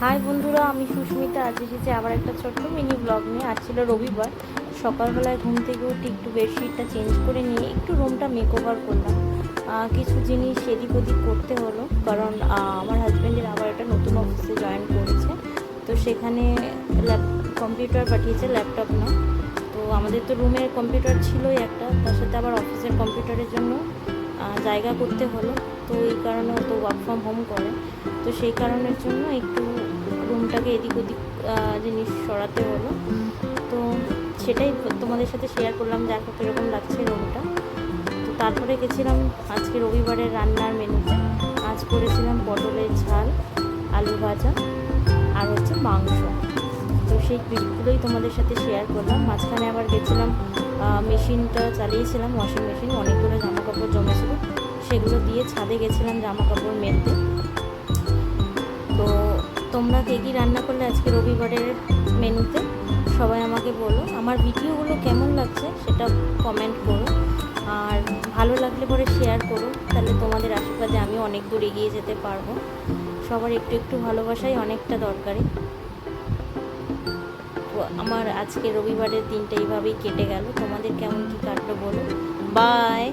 High বন্ধুরা, আমি সুস্মিতা। আজ এসেছি আবার একটা ছোট্ট মিনি ব্লগ নিয়ে। আজ ছিল রবিবার। সকালবেলায় ঘুম থেকে উঠে একটু বেডশিটটা চেঞ্জ করে নিয়ে একটু রুমটা মেকওভার করলাম। কিছু জিনিস এদিক ওদিক করতে হলো, কারণ আমার হাজব্যান্ডের আবার একটা নতুন অফিসে জয়েন করেছে। তো সেখানে কম্পিউটার পাঠিয়েছে, ল্যাপটপ না। তো আমাদের তো রুমের কম্পিউটার ছিলই একটা, তার সাথে আবার অফিসের কম্পিউটারের জন্য জায়গা করতে হলো। তো এই কারণে ও তো ওয়ার্ক ফ্রম হোম করে। তো সেই কারণের জন্য একটু রুমটাকে এদিক ওদিক জিনিস সরাতে হলো। তো সেটাই তোমাদের সাথে শেয়ার করলাম, দেখো কীরকম লাগছে রুমটা। তো তারপরে গেছিলাম আজকে রবিবারের রান্নার মেনুতে। আজ করেছিলাম পটলের ঝাল, আলু ভাজা আর হচ্ছে মাংস। তো সেই ক্লিপগুলোই তোমাদের সাথে শেয়ার করলাম। মাঝখানে আবার গেছিলাম, মেশিনটা চালিয়েছিলাম, ওয়াশিং মেশিন। অনেকগুলো জামা কাপড় জমেছিল, সেগুলো দিয়ে ছাদে গেছিলাম জামা কাপড় মেলতে। তো তোমরা কে কী রান্না করলে আজকে রবিবারের মেনুতে সবাই আমাকে বলো। আমার ভিডিওগুলো কেমন লাগছে সেটা কমেন্ট করো, আর ভালো লাগলে পরে শেয়ার করো। তাহলে তোমাদের আশীর্বাদে আমি অনেক দূর এগিয়ে যেতে পারবো। সবার একটু একটু ভালোবাসাই অনেকটা দরকারি। তো আমার আজকে রবিবারের দিনটা এইভাবেই কেটে গেল। তোমাদের কেমন কী কাটলো বলো। বাই।